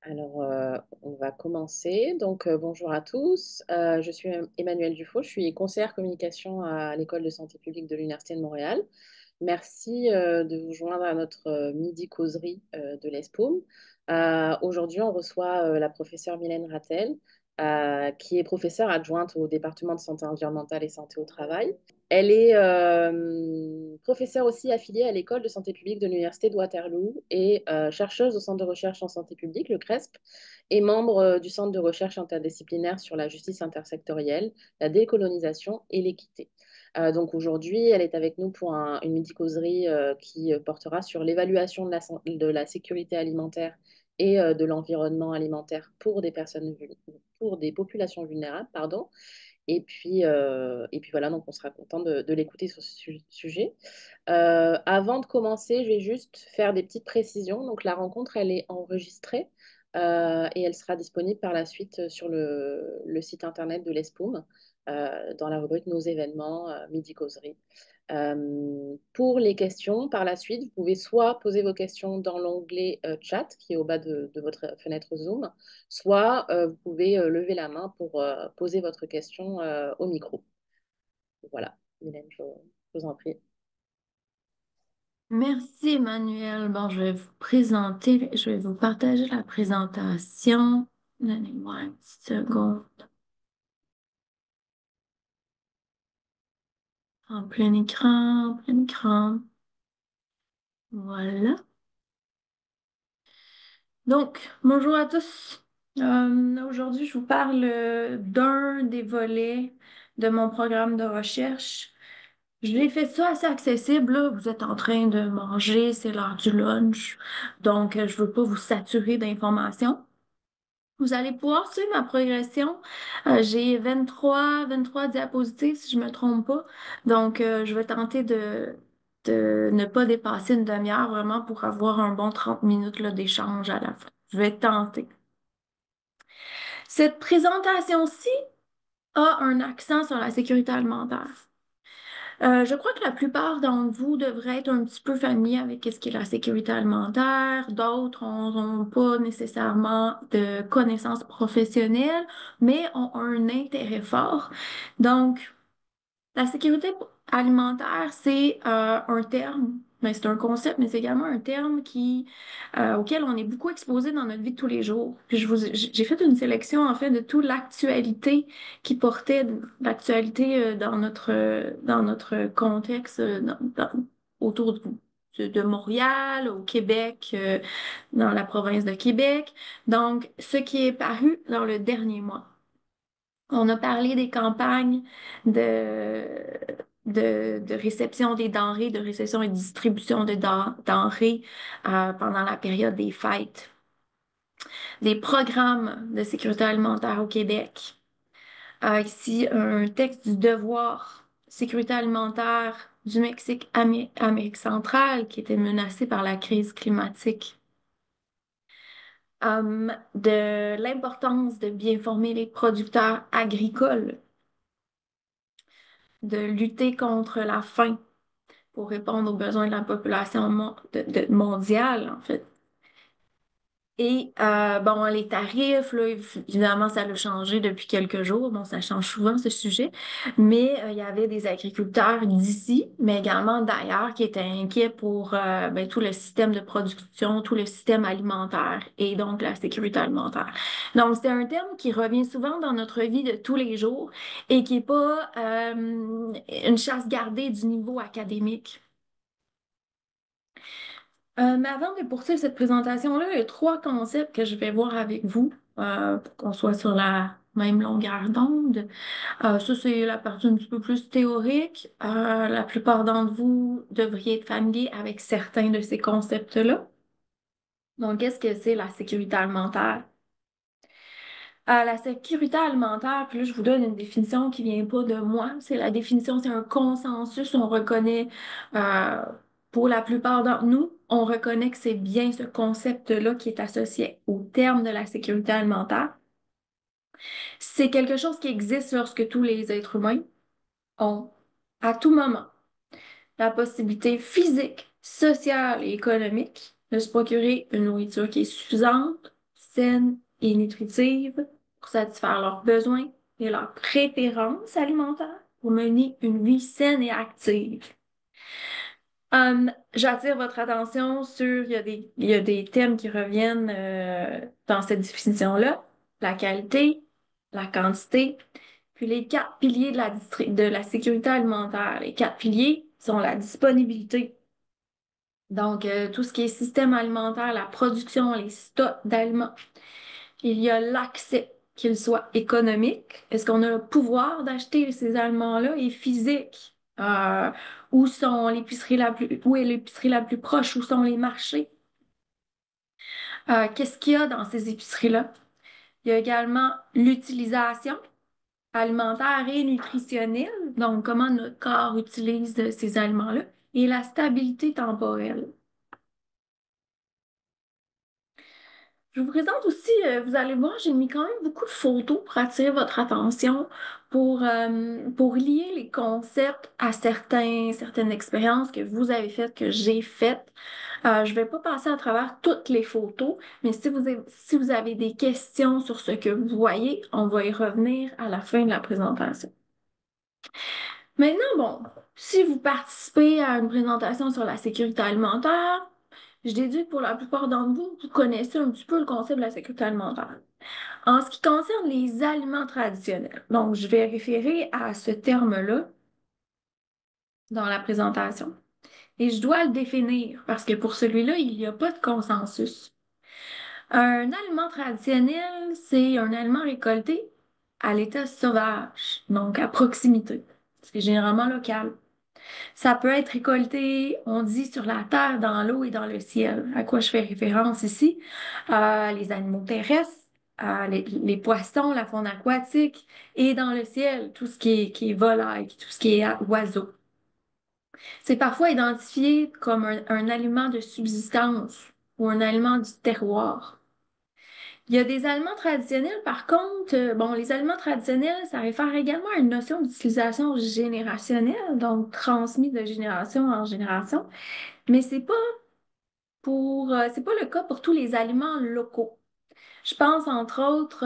On va commencer. Bonjour à tous. Je suis Emmanuelle Dufaux, je suis conseillère communication à l'École de santé publique de l'Université de Montréal. Merci de vous joindre à notre midi causerie de l'ESPOM. Aujourd'hui, on reçoit la professeure Mylène Rattel, qui est professeure adjointe au département de santé environnementale et santé au travail. Elle est professeure aussi affiliée à l'École de santé publique de l'Université de Waterloo et chercheuse au Centre de recherche en santé publique, le CRESP, et membre du Centre de recherche interdisciplinaire sur la justice intersectorielle, la décolonisation et l'équité. Donc aujourd'hui, elle est avec nous pour une midi-causerie qui portera sur l'évaluation de la sécurité alimentaire et de l'environnement alimentaire pour pour des populations vulnérables, pardon. Et puis voilà, donc on sera content de l'écouter sur ce sujet. Avant de commencer, je vais juste faire des petites précisions. Donc la rencontre, elle est enregistrée et elle sera disponible par la suite sur le site internet de l'ESPOUM dans la rubrique Nos événements, Midi Causerie. Pour les questions, par la suite, vous pouvez soit poser vos questions dans l'onglet chat qui est au bas de votre fenêtre Zoom, soit vous pouvez lever la main pour poser votre question au micro. Voilà, Mylène, je vous en prie. Merci Emmanuel. Bon, je vais vous partager la présentation. Donnez-moi une petite seconde. En plein écran, en plein écran. Voilà. Donc, bonjour à tous. Aujourd'hui, je vous parle d'un des volets de mon programme de recherche. Je l'ai fait ça assez accessible, là. Vous êtes en train de manger, c'est l'heure du lunch. Donc, je veux pas vous saturer d'informations. Vous allez pouvoir suivre ma progression. J'ai 23 diapositives, si je ne me trompe pas. Donc, je vais tenter de ne pas dépasser une demi-heure vraiment pour avoir un bon 30 minutes là, d'échange à la fin. Je vais tenter. Cette présentation-ci a un accent sur la sécurité alimentaire. Je crois que la plupart d'entre vous devraient être un petit peu familiers avec ce qu'est la sécurité alimentaire. D'autres n'ont pas nécessairement de connaissances professionnelles, mais ont un intérêt fort. Donc, la sécurité alimentaire, c'est un terme, mais c'est un concept, mais c'est également un terme auquel on est beaucoup exposé dans notre vie de tous les jours. Puis j'ai fait une sélection en fait de toute l'actualité qui portait l'actualité dans notre contexte autour de Montréal, au Québec, dans la province de Québec. Donc, ce qui est paru dans le dernier mois. On a parlé des campagnes de, de réception des denrées, de réception et distribution de denrées pendant la période des fêtes, des programmes de sécurité alimentaire au Québec. Ici, un texte du Devoir, sécurité alimentaire du Mexique, Amérique centrale, qui était menacée par la crise climatique. De l'importance de bien former les producteurs agricoles, de lutter contre la faim pour répondre aux besoins de la population mondiale, en fait. Et bon, les tarifs, là, évidemment, ça a changé depuis quelques jours. Bon, ça change souvent ce sujet. Mais il y avait des agriculteurs d'ici, mais également d'ailleurs, qui étaient inquiets pour ben, tout le système de production, tout le système alimentaire et donc la sécurité alimentaire. Donc, c'est un terme qui revient souvent dans notre vie de tous les jours et qui n'est pas une chasse gardée du niveau académique. Mais avant de poursuivre cette présentation-là, il y a trois concepts que je vais voir avec vous pour qu'on soit sur la même longueur d'onde. Ça, c'est la partie un petit peu plus théorique. La plupart d'entre vous devriez être familiers avec certains de ces concepts-là. Donc, qu'est-ce que c'est la sécurité alimentaire? La sécurité alimentaire, puis là, je vous donne une définition qui vient pas de moi. C'est la définition, c'est un consensus. On reconnaît, euh, pour la plupart d'entre nous, on reconnaît que c'est bien ce concept-là qui est associé au terme de la sécurité alimentaire. C'est quelque chose qui existe lorsque tous les êtres humains ont, à tout moment, la possibilité physique, sociale et économique de se procurer une nourriture qui est suffisante, saines et nutritives pour satisfaire leurs besoins et leurs préférences alimentaires pour mener une vie saine et active. J'attire votre attention sur, il y a des thèmes qui reviennent dans cette définition-là, la qualité, la quantité, puis les quatre piliers de la sécurité alimentaire. Les quatre piliers sont la disponibilité, donc tout ce qui est système alimentaire, la production, les stocks d'aliments. Il y a l'accès, qu'il soit économique. Est-ce qu'on a le pouvoir d'acheter ces aliments-là et physique? Où est l'épicerie la plus proche? Où sont les marchés? Qu'est-ce qu'il y a dans ces épiceries-là? Il y a également l'utilisation alimentaire et nutritionnelle, donc comment notre corps utilise ces aliments-là, et la stabilité temporelle. Je vous présente aussi, vous allez voir, j'ai mis quand même beaucoup de photos pour attirer votre attention, pour lier les concepts à certaines expériences que vous avez faites, que j'ai faites. Je ne vais pas passer à travers toutes les photos, mais si vous avez des questions sur ce que vous voyez, on va y revenir à la fin de la présentation. Maintenant, bon, si vous participez à une présentation sur la sécurité alimentaire, je déduis que pour la plupart d'entre vous, vous connaissez un petit peu le concept de la sécurité alimentaire. En ce qui concerne les aliments traditionnels, donc je vais référer à ce terme-là dans la présentation. Et je dois le définir parce que pour celui-là, il n'y a pas de consensus. Un aliment traditionnel, c'est un aliment récolté à l'état sauvage, donc à proximité. C'est généralement local. Ça peut être récolté, on dit, sur la terre, dans l'eau et dans le ciel. À quoi je fais référence ici? Les animaux terrestres, les poissons, la faune aquatique, et dans le ciel, tout ce qui est volaille, tout ce qui est oiseau. C'est parfois identifié comme un aliment de subsistance ou un aliment du terroir. Il y a des aliments traditionnels, par contre, bon, les aliments traditionnels, ça réfère également à une notion d'utilisation générationnelle, donc transmis de génération en génération, mais c'est pas le cas pour tous les aliments locaux. Je pense entre autres,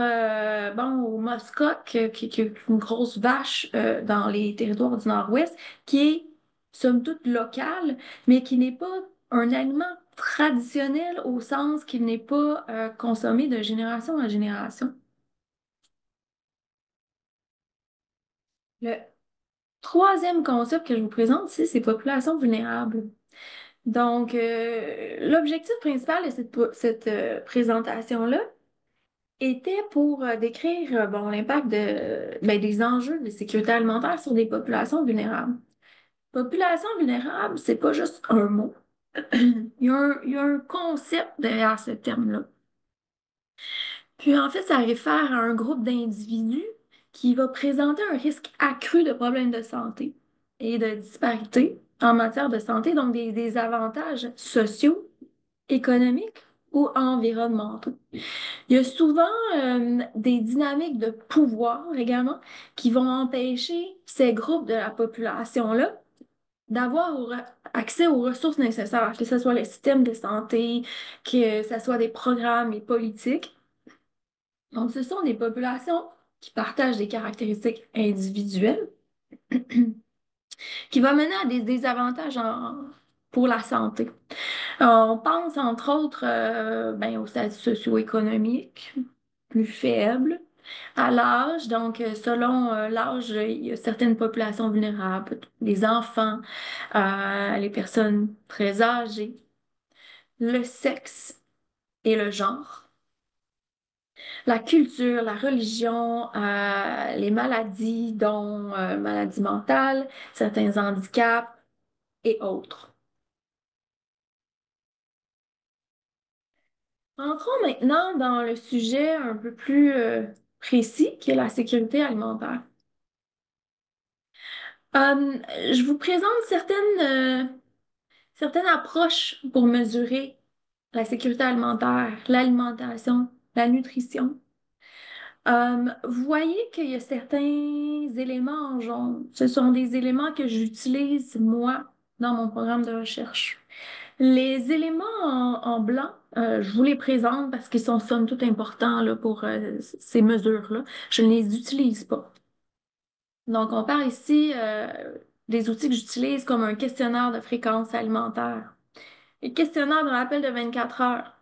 bon, au Muskox, qui est une grosse vache dans les territoires du Nord-Ouest, qui est somme toute locale, mais qui n'est pas un aliment traditionnel au sens qu'il n'est pas consommé de génération en génération. Le troisième concept que je vous présente ici, c'est population vulnérable. Donc, l'objectif principal de cette présentation-là était pour décrire bon, l'impact des enjeux de sécurité alimentaire sur des populations vulnérables. Population vulnérable, c'est pas juste un mot. Il y a un concept derrière ce terme-là. Puis en fait, ça réfère à un groupe d'individus qui va présenter un risque accru de problèmes de santé et de disparités en matière de santé, donc des avantages sociaux, économiques ou environnementaux. Il y a souvent des dynamiques de pouvoir également qui vont empêcher ces groupes de la population-là d'avoir accès aux ressources nécessaires, que ce soit les systèmes de santé, que ce soit des programmes et politiques. Donc, ce sont des populations qui partagent des caractéristiques individuelles qui vont mener à des désavantages pour la santé. On pense entre autres ben, au statut socio-économique plus faible, à l'âge. Donc, selon l'âge, il y a certaines populations vulnérables, les enfants, les personnes très âgées, le sexe et le genre, la culture, la religion, les maladies, dont maladies mentales, certains handicaps et autres. Entrons maintenant dans le sujet un peu plus précis, qui est la sécurité alimentaire. Je vous présente certaines approches pour mesurer la sécurité alimentaire, l'alimentation, la nutrition. Vous voyez qu'il y a certains éléments en jaune. Ce sont des éléments que j'utilise, moi, dans mon programme de recherche. Les éléments en blanc, je vous les présente parce qu'ils sont somme toute importants là, pour ces mesures-là. Je ne les utilise pas. Donc, on parle ici des outils que j'utilise comme un questionnaire de fréquence alimentaire. Les questionnaires de rappel de 24 heures,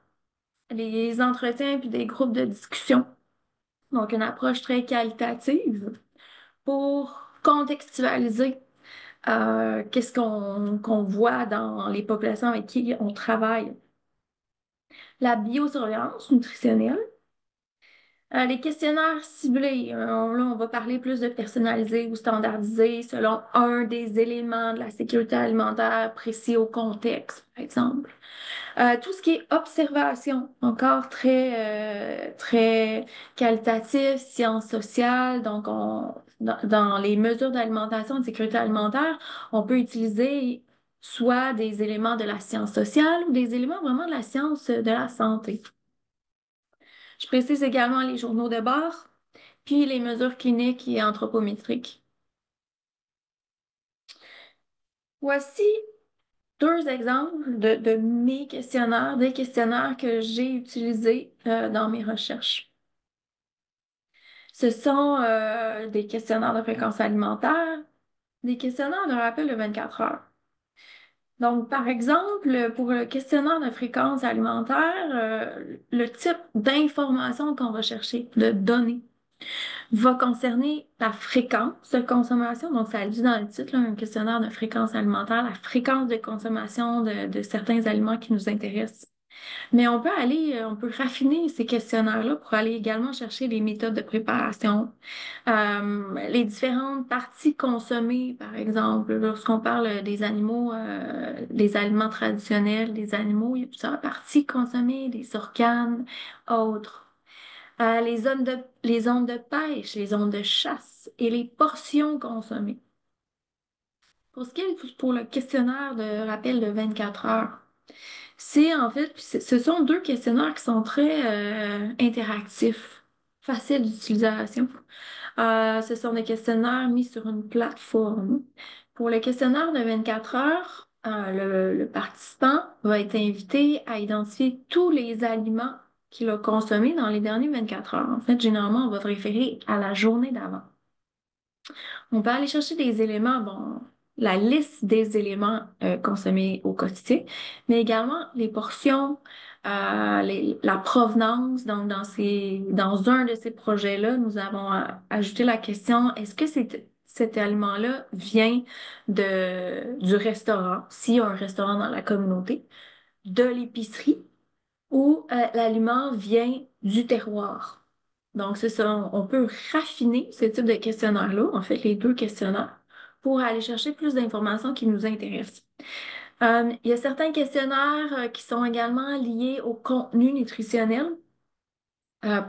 les entretiens puis des groupes de discussion. Donc, une approche très qualitative pour contextualiser qu'est-ce qu'on voit dans les populations avec qui on travaille. La biosurveillance nutritionnelle. Les questionnaires ciblés, là, on va parler plus de personnalisé ou standardisé selon un des éléments de la sécurité alimentaire précis au contexte, par exemple. Tout ce qui est observation, encore très qualitatif, sciences sociales. Donc, dans les mesures d'alimentation, de sécurité alimentaire, on peut utiliser soit des éléments de la science sociale ou des éléments vraiment de la science de la santé. Je précise également les journaux de bord, puis les mesures cliniques et anthropométriques. Voici deux exemples de mes questionnaires, des questionnaires que j'ai utilisés dans mes recherches. Ce sont des questionnaires de fréquence alimentaire, des questionnaires de rappel de 24 heures. Donc, par exemple, pour le questionnaire de fréquence alimentaire, le type d'information qu'on va chercher, de données, va concerner la fréquence de consommation. Donc, ça le dit dans le titre, là, un questionnaire de fréquence alimentaire, la fréquence de consommation de certains aliments qui nous intéressent. Mais on peut raffiner ces questionnaires-là pour aller également chercher les méthodes de préparation, les différentes parties consommées, par exemple, lorsqu'on parle des animaux, des aliments traditionnels des animaux, il y a plusieurs parties consommées, des organes, autres. Les zones de pêche, les zones de chasse et les portions consommées. Pour ce qui est pour le questionnaire de rappel de 24 heures, ce sont deux questionnaires qui sont très interactifs, faciles d'utilisation. Ce sont des questionnaires mis sur une plateforme. Pour le questionnaire de 24 heures, le participant va être invité à identifier tous les aliments qu'il a consommés dans les dernières 24 heures. En fait, généralement, on va se référer à la journée d'avant. On peut aller chercher des éléments, bon, la liste des éléments consommés au quotidien, mais également les portions, la provenance. Donc, dans un de ces projets-là, nous avons ajouté la question, est-ce que cet aliment-là vient du restaurant, s'il y a un restaurant dans la communauté, de l'épicerie, ou l'aliment vient du terroir? Donc, c'est ça, on peut raffiner ce type de questionnaire-là, en fait, les deux questionnaires, pour aller chercher plus d'informations qui nous intéressent. Il y a certains questionnaires qui sont également liés au contenu nutritionnel.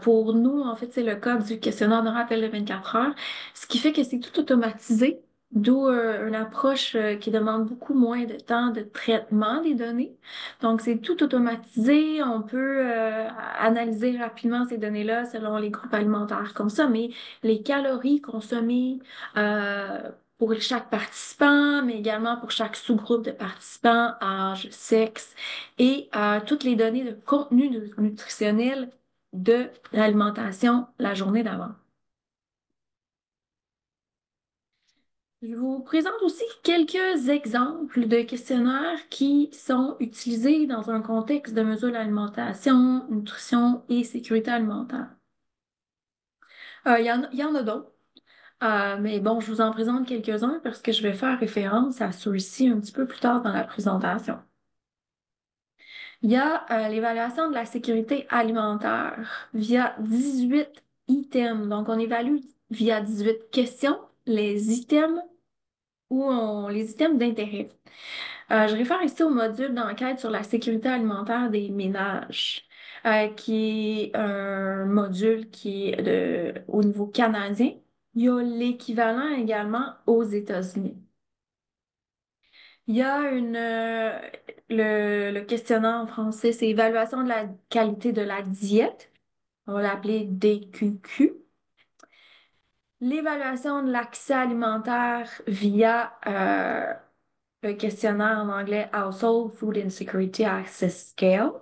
Pour nous, en fait, c'est le cas du questionnaire de rappel de 24 heures, ce qui fait que c'est tout automatisé, d'où une approche qui demande beaucoup moins de temps de traitement des données. Donc, c'est tout automatisé. On peut analyser rapidement ces données-là selon les groupes alimentaires comme ça, mais les calories consommées pour chaque participant, mais également pour chaque sous-groupe de participants, âge, sexe, et toutes les données de contenu nutritionnel de l'alimentation la journée d'avant. Je vous présente aussi quelques exemples de questionnaires qui sont utilisés dans un contexte de mesure d'alimentation, nutrition et sécurité alimentaire. Il y en a d'autres, mais bon, je vous en présente quelques-uns parce que je vais faire référence à ceux-ci un petit peu plus tard dans la présentation. Il y a l'évaluation de la sécurité alimentaire via 18 items. Donc, on évalue via 18 questions les items les items d'intérêt. Je réfère ici au module d'enquête sur la sécurité alimentaire des ménages, qui est un module qui est au niveau canadien. Il y a l'équivalent également aux États-Unis. Il y a le questionnaire en français, c'est évaluation de la qualité de la diète. On va l'appeler DQQ. L'évaluation de l'accès alimentaire via le questionnaire en anglais Household Food Insecurity Access Scale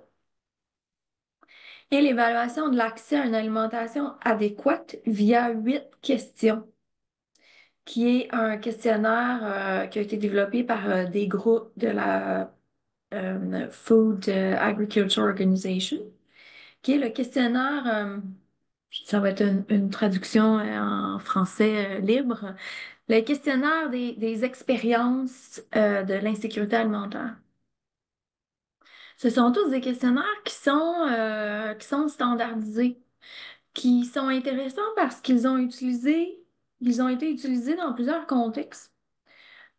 et l'évaluation de l'accès à une alimentation adéquate via 8 questions, qui est un questionnaire qui a été développé par des groupes de la Food Agriculture Organization, qui est le questionnaire, ça va être une traduction en français libre, le questionnaire des expériences de l'insécurité alimentaire. Ce sont tous des questionnaires qui sont standardisés, qui sont intéressants parce ils ont été utilisés dans plusieurs contextes.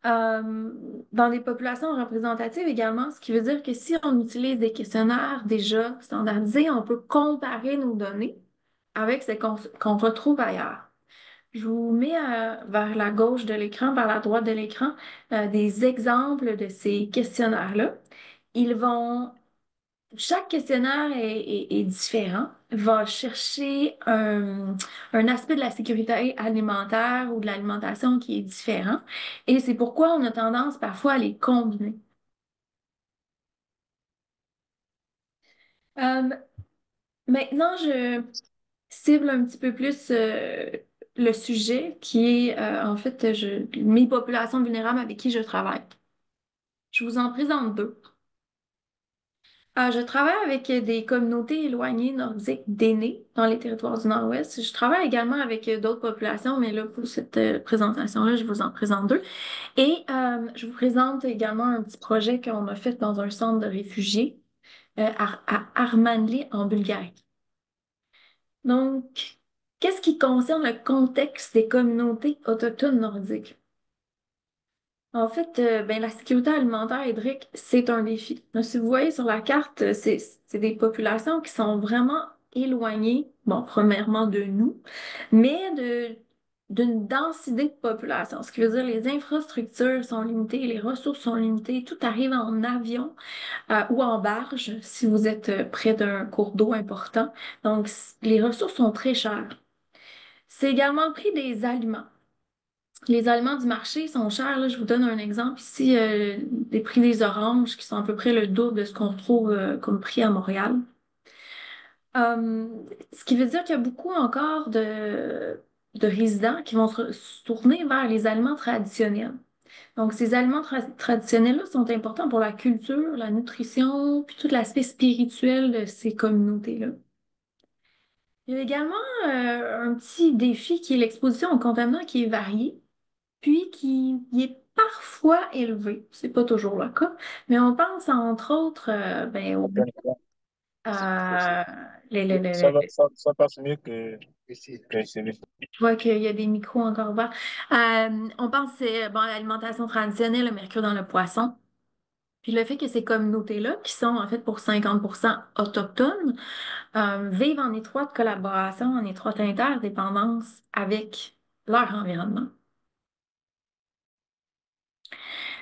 Euh, dans des populations représentatives également, ce qui veut dire que si on utilise des questionnaires déjà standardisés, on peut comparer nos données avec ce qu'on retrouve ailleurs. Je vous mets vers la gauche de l'écran, vers la droite de l'écran, des exemples de ces questionnaires-là. Ils vont Chaque questionnaire est différent, va chercher un aspect de la sécurité alimentaire ou de l'alimentation qui est différent. Et c'est pourquoi on a tendance parfois à les combiner. Euh, Maintenant, je cible un petit peu plus le sujet qui est en fait mes populations vulnérables avec qui je travaille. Je vous en présente deux. Je travaille avec des communautés éloignées nordiques d'aînés dans les territoires du Nord-Ouest. Je travaille également avec d'autres populations, mais là, pour cette présentation-là, je vous en présente deux. Et je vous présente également un petit projet qu'on a fait dans un centre de réfugiés à Armanli, en Bulgarie. Donc, qu'est-ce qui concerne le contexte des communautés autochtones nordiques? En fait, ben, la sécurité alimentaire, Édric, c'est un défi. Donc, si vous voyez sur la carte, c'est des populations qui sont vraiment éloignées, bon, premièrement de nous, mais d'une densité de population. Ce qui veut dire les infrastructures sont limitées, les ressources sont limitées, tout arrive en avion ou en barge si vous êtes près d'un cours d'eau important. Donc, les ressources sont très chères. C'est également le prix des aliments. Les aliments du marché sont chers. Là, je vous donne un exemple ici, des prix des oranges qui sont à peu près le double de ce qu'on trouve comme prix à Montréal. Euh, Ce qui veut dire qu'il y a beaucoup encore de résidents qui vont se tourner vers les aliments traditionnels. Donc, ces aliments traditionnels-là sont importants pour la culture, la nutrition, puis tout l'aspect spirituel de ces communautés-là. Il y a également un petit défi qui est l'exposition aux contaminants qui est varié puis qui est parfois élevé. C'est pas toujours le cas, mais on pense entre autres ben, à Ça passe mieux que celui. je vois qu'il y a des micros encore ouverts. On pense bon, à l'alimentation traditionnelle, le mercure dans le poisson. Puis le fait que ces communautés-là, qui sont en fait pour 50% autochtones, vivent en étroite collaboration, en étroite interdépendance avec leur environnement.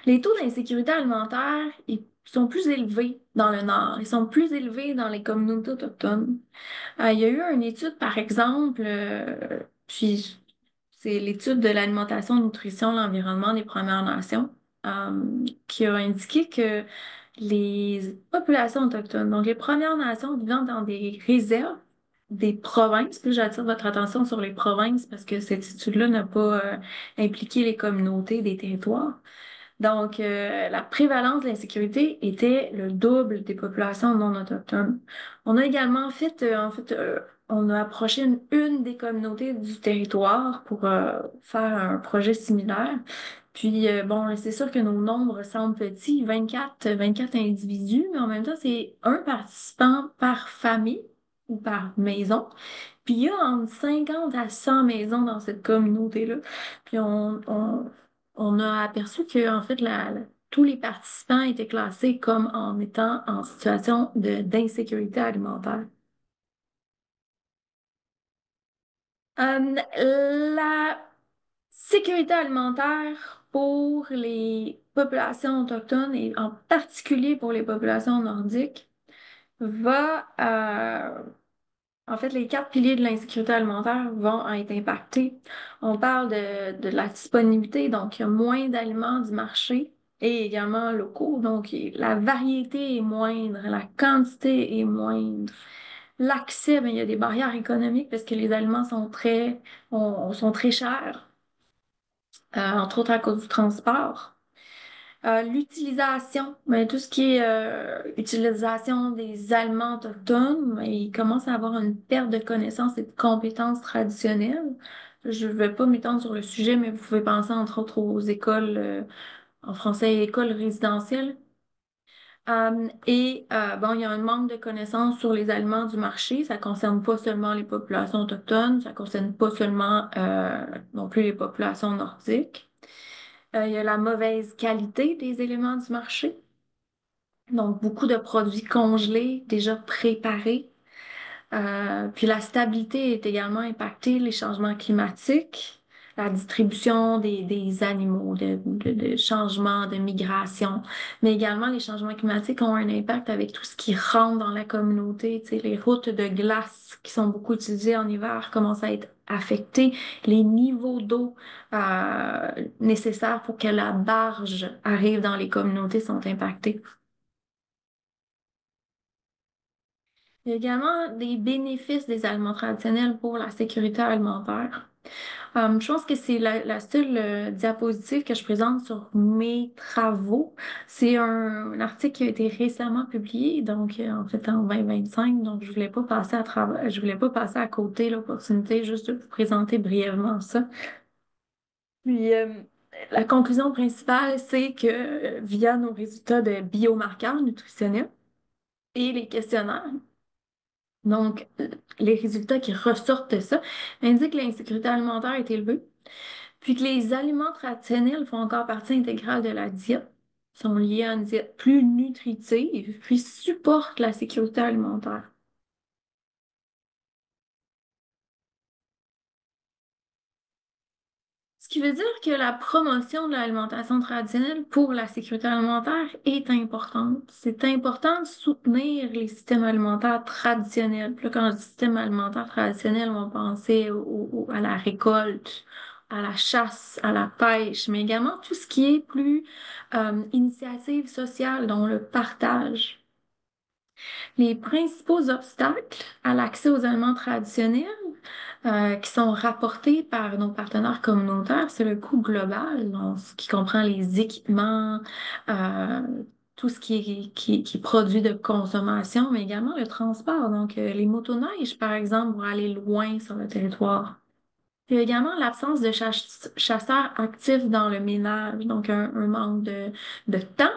Les taux d'insécurité alimentaire ils sont plus élevés dans le Nord, ils sont plus élevés dans les communautés autochtones. Il y a eu une étude, par exemple, puis c'est l'étude de l'alimentation, nutrition, l'environnement des Premières Nations, qui a indiqué que les populations autochtones, donc les Premières Nations vivant dans des réserves, des provinces, puis j'attire votre attention sur les provinces parce que cette étude-là n'a pas impliqué les communautés des territoires. Donc, la prévalence de l'insécurité était le double des populations non autochtones. On a également on a approché une des communautés du territoire pour faire un projet similaire. Puis, bon, c'est sûr que nos nombres semblent petits, 24 individus, mais en même temps, c'est un participant par famille ou par maison. Puis, il y a entre 50 à 100 maisons dans cette communauté-là. Puis, on a aperçu que, en fait, tous les participants étaient classés comme en étant en situation d'insécurité alimentaire. La sécurité alimentaire pour les populations autochtones et en particulier pour les populations nordiques va, en fait, les 4 piliers de l'insécurité alimentaire vont être impactés. On parle de la disponibilité, donc il y a moins d'aliments du marché. et également locaux. Donc, la variété est moindre, la quantité est moindre. L'accès, ben, il y a des barrières économiques parce que les aliments sont très chers, entre autres à cause du transport. L'utilisation, ben, tout ce qui est utilisation des aliments autochtones, ben, il commence à avoir une perte de connaissances et de compétences traditionnelles. Je ne vais pas m'étendre sur le sujet, mais vous pouvez penser entre autres aux écoles, en français, écoles résidentielles. Bon, il y a un manque de connaissances sur les aliments du marché. Ça concerne pas seulement les populations autochtones, ça concerne pas seulement non plus les populations nordiques. Il y a la mauvaise qualité des éléments du marché. Donc, beaucoup de produits congelés, déjà préparés. Puis la stabilité est également impactée, les changements climatiques, la distribution des animaux, de changements, de migration, mais également les changements climatiques ont un impact avec tout ce qui rentre dans la communauté. Tu sais, les routes de glace qui sont beaucoup utilisées en hiver commencent à être affectées, les niveaux d'eau nécessaires pour que la barge arrive dans les communautés sont impactés. Il y a également des bénéfices des aliments traditionnels pour la sécurité alimentaire. Je pense que c'est la seule diapositive que je présente sur mes travaux. C'est un article qui a été récemment publié, donc en fait en 2025. Donc je voulais pas passer à travers, je voulais pas passer à côté l'opportunité juste de vous présenter brièvement ça. Puis la conclusion principale, c'est que via nos résultats de biomarqueurs nutritionnels et les questionnaires, donc, les résultats qui ressortent de ça indiquent que l'insécurité alimentaire est élevée, puis que les aliments traditionnels font encore partie intégrale de la diète, sont liés à une diète plus nutritive, puis supportent la sécurité alimentaire. Ce qui veut dire que la promotion de l'alimentation traditionnelle pour la sécurité alimentaire est importante. C'est important de soutenir les systèmes alimentaires traditionnels. Puis là, quand je dis système alimentaire traditionnel, on va penser à la récolte, à la chasse, à la pêche, mais également tout ce qui est plus initiative sociale, dont le partage. Les principaux obstacles à l'accès aux aliments traditionnels qui sont rapportés par nos partenaires communautaires, c'est le coût global, donc, ce qui comprend les équipements, euh, tout ce qui est produit de consommation, mais également le transport, donc les motoneiges, par exemple, pour aller loin sur le territoire. Il y a également l'absence de chasseurs actifs dans le ménage, donc un manque de temps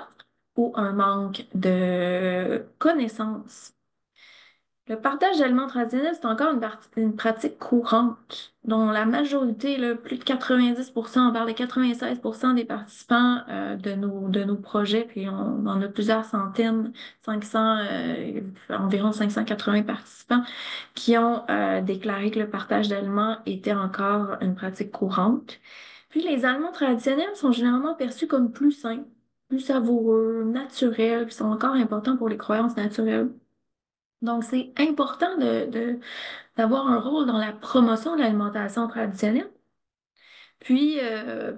ou un manque de connaissances. Le partage d'aliments traditionnels, c'est encore une pratique courante, dont la majorité, là, plus de 90%, on parle de 96% des participants de nos projets, puis on en a plusieurs centaines, 500, environ 580 participants, qui ont déclaré que le partage d'aliments était encore une pratique courante. Puis les aliments traditionnels sont généralement perçus comme plus sains, plus savoureux, naturels, puis sont encore importants pour les croyances naturelles. Donc, c'est important d'avoir un rôle dans la promotion de l'alimentation traditionnelle. Puis,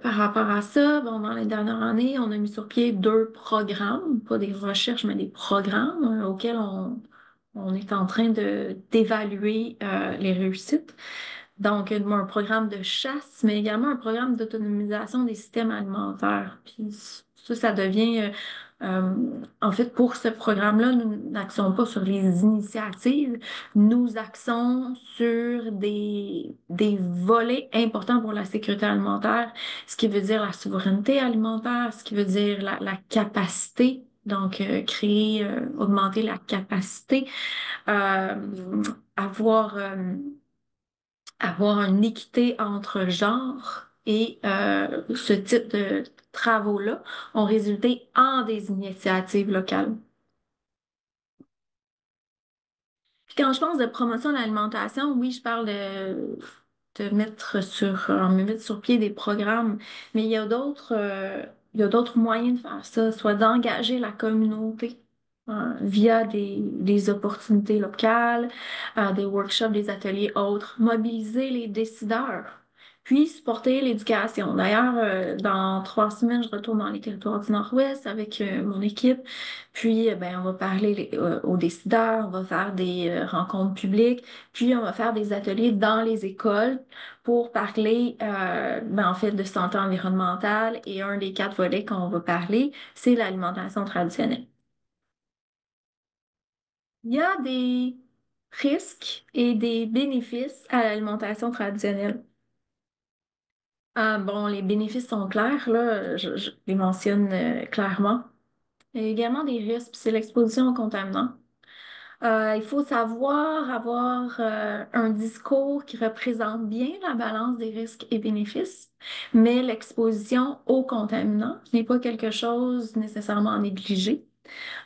par rapport à ça, bon, dans les dernières années, on a mis sur pied 2 programmes, pas des recherches, mais des programmes auxquels on est en train d'évaluer les réussites. Donc, un programme de chasse, mais également un programme d'autonomisation des systèmes alimentaires. Puis ça devient, en fait, pour ce programme-là, nous n'axons pas sur les initiatives, nous axons sur des volets importants pour la sécurité alimentaire, ce qui veut dire la souveraineté alimentaire, ce qui veut dire la capacité. Donc, augmenter la capacité, avoir une équité entre genres et ce type de travaux-là ont résulté en des initiatives locales. Puis quand je pense de promotion de l'alimentation, oui, je parle de mettre sur pied des programmes, mais il y a d'autres moyens de faire ça, soit d'engager la communauté via des opportunités locales, des workshops, des ateliers autres, mobiliser les décideurs, puis supporter l'éducation. D'ailleurs, dans 3 semaines, je retourne dans les territoires du Nord-Ouest avec mon équipe. Puis, ben, on va parler aux décideurs, on va faire des rencontres publiques, puis on va faire des ateliers dans les écoles pour parler, ben, en fait, de santé environnementale. Et un des 4 volets qu'on va parler, c'est l'alimentation traditionnelle. Il y a des risques et des bénéfices à l'alimentation traditionnelle. Ah, bon, les bénéfices sont clairs, là, je les mentionne clairement. Il y a également des risques, puis c'est l'exposition aux contaminants. Il faut savoir avoir un discours qui représente bien la balance des risques et bénéfices, mais l'exposition aux contaminants n'est pas quelque chose nécessairement à négliger.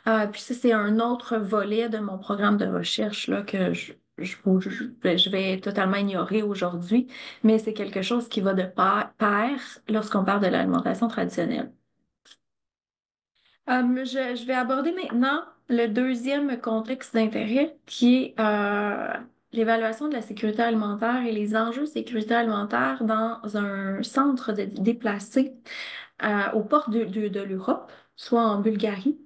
Puis ça, c'est un autre volet de mon programme de recherche là, que je vais totalement ignorer aujourd'hui, mais c'est quelque chose qui va de pair lorsqu'on parle de l'alimentation traditionnelle. Je vais aborder maintenant le deuxième contexte d'intérêt qui est l'évaluation de la sécurité alimentaire et les enjeux de sécurité alimentaire dans un centre déplacé aux portes de l'Europe, soit en Bulgarie,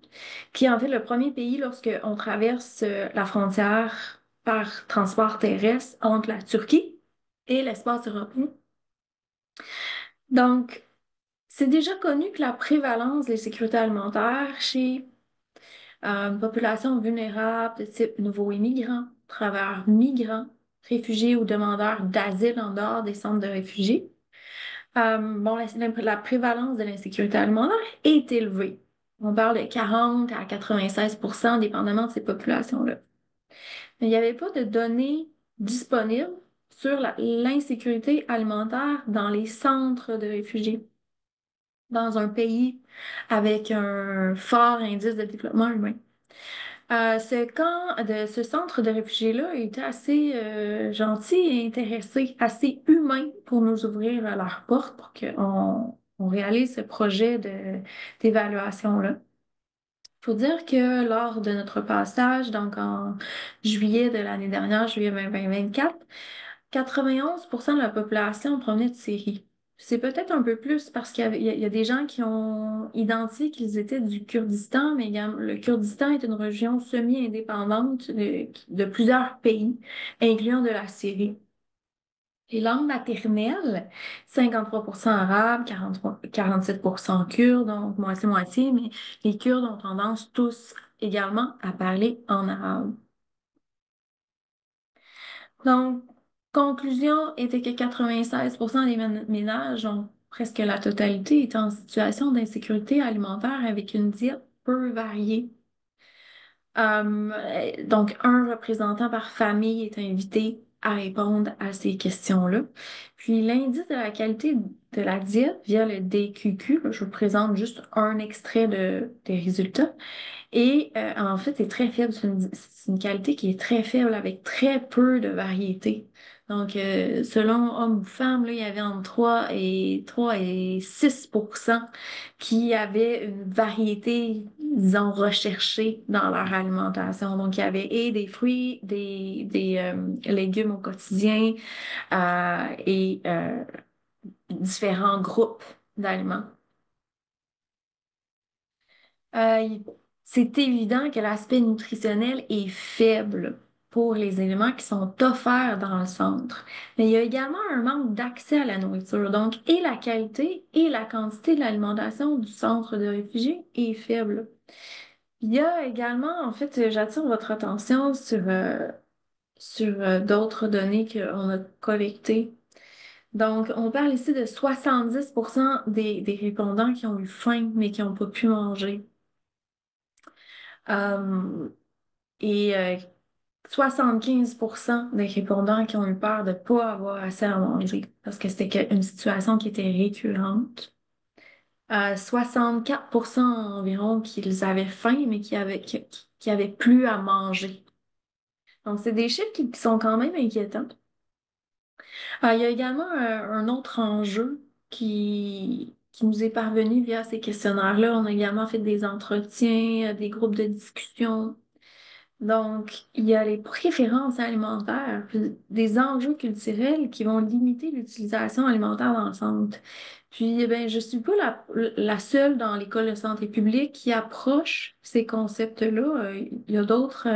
qui est en fait le premier pays lorsqu'on traverse la frontière par transport terrestre entre la Turquie et l'espace européen. Donc, c'est déjà connu que la prévalence des sécurités alimentaires chez une population vulnérable de type nouveaux immigrants, travailleurs migrants, réfugiés ou demandeurs d'asile en dehors des centres de réfugiés. Bon, la prévalence de l'insécurité alimentaire est élevée. On parle de 40 à 96%, dépendamment de ces populations-là. Mais il n'y avait pas de données disponibles sur l'insécurité alimentaire dans les centres de réfugiés, dans un pays avec un fort indice de développement humain. Ce centre de réfugiés-là était assez gentil et intéressé, assez humain pour nous ouvrir leurs portes pour qu'on réalise ce projet d'évaluation-là. Il faut dire que lors de notre passage, donc en juillet de l'année dernière, juillet 2024, 91% de la population provenait de Syrie. C'est peut-être un peu plus parce qu'il y a des gens qui ont identifié qu'ils étaient du Kurdistan, mais le Kurdistan est une région semi-indépendante de plusieurs pays, incluant de la Syrie. Les langues maternelles, 53% arabes, 47% kurdes, donc moitié-moitié, mais les Kurdes ont tendance tous également à parler en arabe. Donc, conclusion était que 96% des ménages, donc presque la totalité, étaient en situation d'insécurité alimentaire avec une diète peu variée. Donc, un représentant par famille est invité à répondre à ces questions-là. Puis, l'indice de la qualité de la diète via le DQQ, là, je vous présente juste un extrait des résultats. Et en fait, c'est très faible. C'est une qualité qui est très faible avec très peu de variété. Donc, selon hommes ou femmes, là, il y avait entre 3 et 6% qui avaient une variété, disons, recherchée dans leur alimentation. Donc, il y avait et des fruits, des légumes au quotidien et différents groupes d'aliments. Euh, c'est évident que l'aspect nutritionnel est faible pour les éléments qui sont offerts dans le centre. Mais il y a également un manque d'accès à la nourriture. Donc, et la qualité et la quantité de l'alimentation du centre de réfugiés est faible. Il y a également, en fait, j'attire votre attention sur d'autres données qu'on a collectées. Donc, on parle ici de 70% des répondants qui ont eu faim mais qui n'ont pas pu manger. Euh, et 75% des répondants qui ont eu peur de ne pas avoir assez à manger parce que c'était une situation qui était récurrente. 64% environ qu'ils avaient faim, mais qui avaient plus à manger. Donc, c'est des chiffres qui sont quand même inquiétants. Il y a également un autre enjeu qui nous est parvenu via ces questionnaires-là. On a également fait des entretiens, des groupes de discussion. Donc, il y a les préférences alimentaires, puis des enjeux culturels qui vont limiter l'utilisation alimentaire dans le centre. Puis, eh ben, je suis pas la seule dans l'école de santé publique qui approche ces concepts-là. Il y a d'autres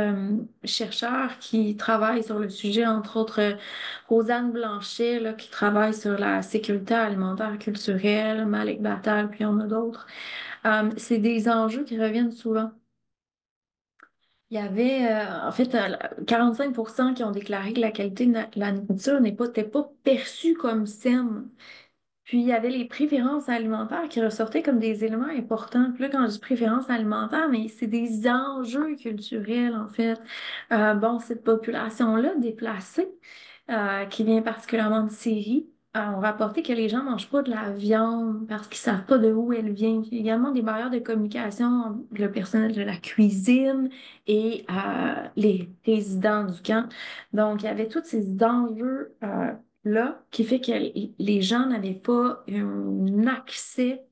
chercheurs qui travaillent sur le sujet, entre autres Rosanne Blanchet, là, qui travaille sur la sécurité alimentaire culturelle, Malik Battal, puis il y en a d'autres. C'est des enjeux qui reviennent souvent. Il y avait, en fait, 45% qui ont déclaré que la qualité de la nourriture n'était pas perçue comme saine. Puis, il y avait les préférences alimentaires qui ressortaient comme des éléments importants. Puis là, quand je dis préférences alimentaires, mais c'est des enjeux culturels, en fait. Bon, cette population-là déplacée, qui vient particulièrement de Syrie, ont rapporté que les gens ne mangent pas de la viande parce qu'ils ne savent pas de où elle vient. Il y a également des barrières de communication entre le personnel de la cuisine et les résidents du camp. Donc, il y avait tous ces enjeux là qui fait que les gens n'avaient pas un accès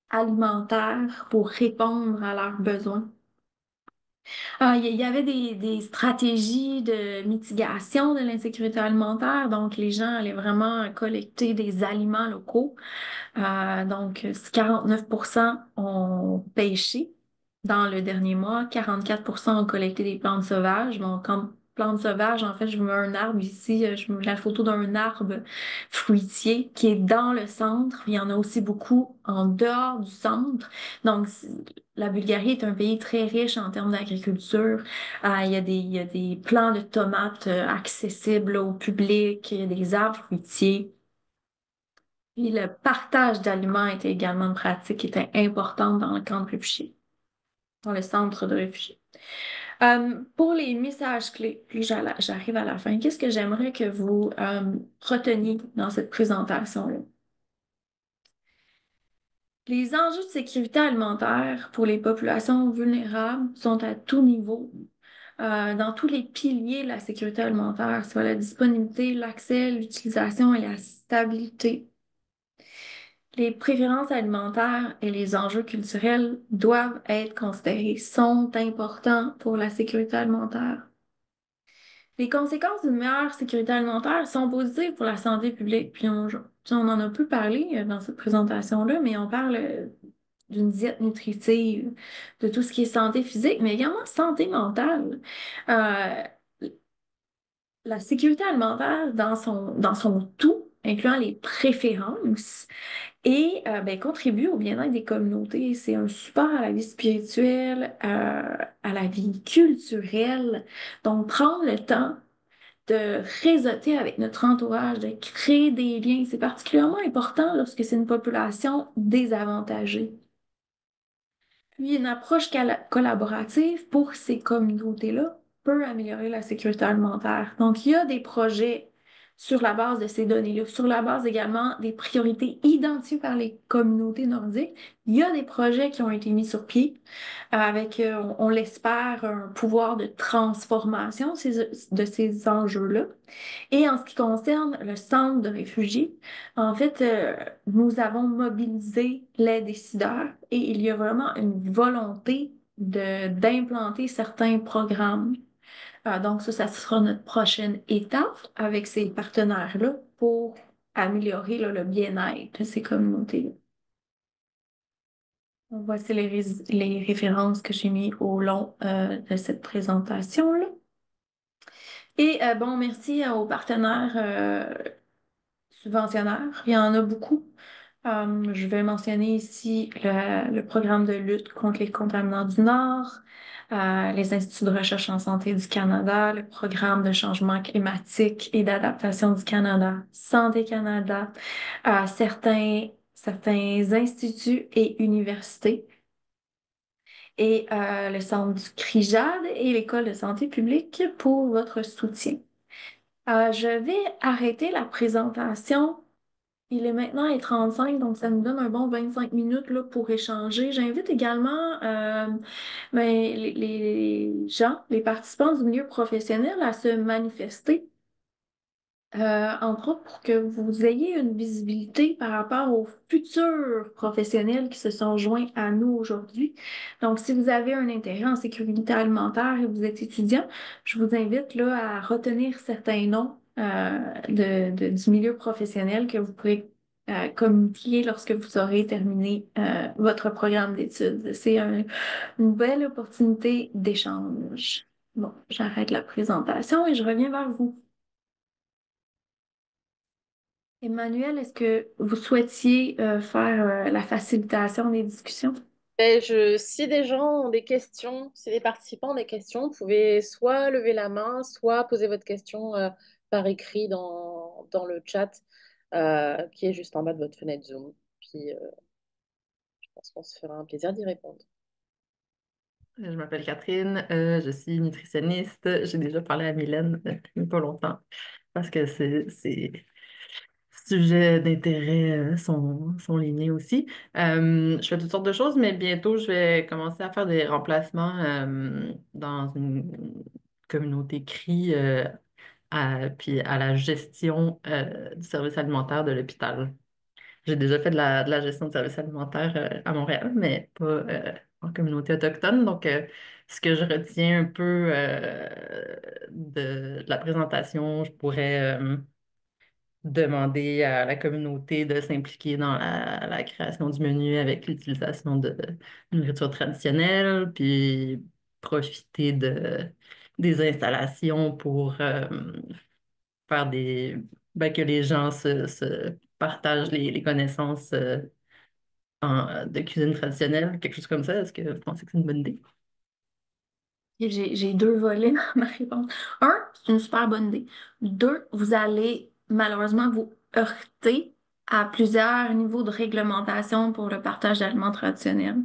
alimentaire pour répondre à leurs besoins. Il y avait des stratégies de mitigation de l'insécurité alimentaire, donc les gens allaient vraiment collecter des aliments locaux. Donc, 49% ont pêché dans le dernier mois, 44% ont collecté des plantes sauvages. Donc, quand plantes sauvages, en fait, je vous mets un arbre ici, je vous mets la photo d'un arbre fruitier qui est dans le centre. Il y en a aussi beaucoup en dehors du centre. Donc, la Bulgarie est un pays très riche en termes d'agriculture. Il y a des plants de tomates accessibles au public, il y a des arbres fruitiers. Puis le partage d'aliments était également une pratique qui était importante dans le camp de réfugiés, dans le centre de réfugiés. Pour les messages clés, puis j'arrive à la fin, qu'est-ce que j'aimerais que vous reteniez dans cette présentation-là? Les enjeux de sécurité alimentaire pour les populations vulnérables sont à tout niveau, dans tous les piliers de la sécurité alimentaire, soit la disponibilité, l'accès, l'utilisation et la stabilité. Les préférences alimentaires et les enjeux culturels doivent être considérés, sont importants pour la sécurité alimentaire. Les conséquences d'une meilleure sécurité alimentaire sont positives pour la santé publique. Puis on en a peu parlé dans cette présentation-là, mais on parle d'une diète nutritive, de tout ce qui est santé physique, mais également santé mentale. Euh, la sécurité alimentaire dans son tout, incluant les préférences, et ben, contribue au bien-être des communautés. C'est un support à la vie spirituelle, à la vie culturelle. Donc, prendre le temps de réseauter avec notre entourage, de créer des liens, c'est particulièrement important lorsque c'est une population désavantagée. Puis une approche collaborative pour ces communautés-là peut améliorer la sécurité alimentaire. Donc, il y a des projets sur la base de ces données-là, sur la base également des priorités identifiées par les communautés nordiques. Il y a des projets qui ont été mis sur pied avec, on l'espère, un pouvoir de transformation de ces enjeux-là. Et en ce qui concerne le centre de réfugiés, en fait, nous avons mobilisé les décideurs et il y a vraiment une volonté d'implanter certains programmes. Donc ça sera notre prochaine étape avec ces partenaires-là pour améliorer là, le bien-être de ces communautés-là. Donc, voici les références que j'ai mis au long de cette présentation-là. Et bon, merci aux partenaires subventionnaires. Il y en a beaucoup. Je vais mentionner ici le programme de lutte contre les contaminants du Nord, les instituts de recherche en santé du Canada, le programme de changement climatique et d'adaptation du Canada, Santé Canada, certains instituts et universités, et le centre du CRIJAD et l'École de santé publique pour votre soutien. Je vais arrêter la présentation. Il est maintenant 1h35, donc ça nous donne un bon 25 minutes là, pour échanger. J'invite également ben, les gens, les participants du milieu professionnel à se manifester Entre autres pour que vous ayez une visibilité par rapport aux futurs professionnels qui se sont joints à nous aujourd'hui. Donc, si vous avez un intérêt en sécurité alimentaire et vous êtes étudiant, je vous invite là, à retenir certains noms du milieu professionnel que vous pourrez communiquer lorsque vous aurez terminé votre programme d'études. Une belle opportunité d'échange. Bon, j'arrête la présentation et je reviens vers vous. Emmanuel, est-ce que vous souhaitiez faire la facilitation des discussions? Si des gens ont des questions, si les participants ont des questions, vous pouvez soit lever la main, soit poser votre question par écrit dans le chat qui est juste en bas de votre fenêtre Zoom. Puis, je pense qu'on se fera un plaisir d'y répondre. Je m'appelle Catherine, je suis nutritionniste. J'ai déjà parlé à Mylène il n'y a pas longtemps parce que ces sujets d'intérêt sont liés aussi. Je fais toutes sortes de choses, mais bientôt, je vais commencer à faire des remplacements dans une communauté CRI puis à la gestion du service alimentaire de l'hôpital. J'ai déjà fait de la gestion de services alimentaires à Montréal, mais pas en communauté autochtone. Donc, ce que je retiens un peu de la présentation, je pourrais demander à la communauté de s'impliquer dans la création du menu avec l'utilisation de nourriture traditionnelle, puis profiter des installations pour faire que les gens se partagent les connaissances de cuisine traditionnelle, quelque chose comme ça. Est-ce que vous pensez que c'est une bonne idée? Et j'ai deux volets dans ma réponse. Un, c'est une super bonne idée. Deux, vous allez malheureusement vous heurter à plusieurs niveaux de réglementation pour le partage d'aliments traditionnels.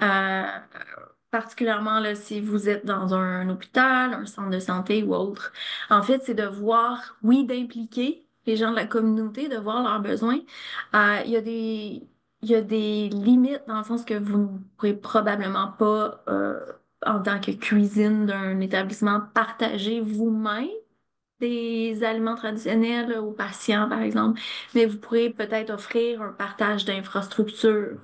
Euh, Particulièrement là, si vous êtes dans un hôpital, un centre de santé ou autre. En fait, c'est de voir, oui, d'impliquer les gens de la communauté, de voir leurs besoins. Il y a il y a des limites dans le sens que vous ne pourrez probablement pas, en tant que cuisine d'un établissement, partager vous-même des aliments traditionnels aux patients, par exemple, mais vous pourrez peut-être offrir un partage d'infrastructures,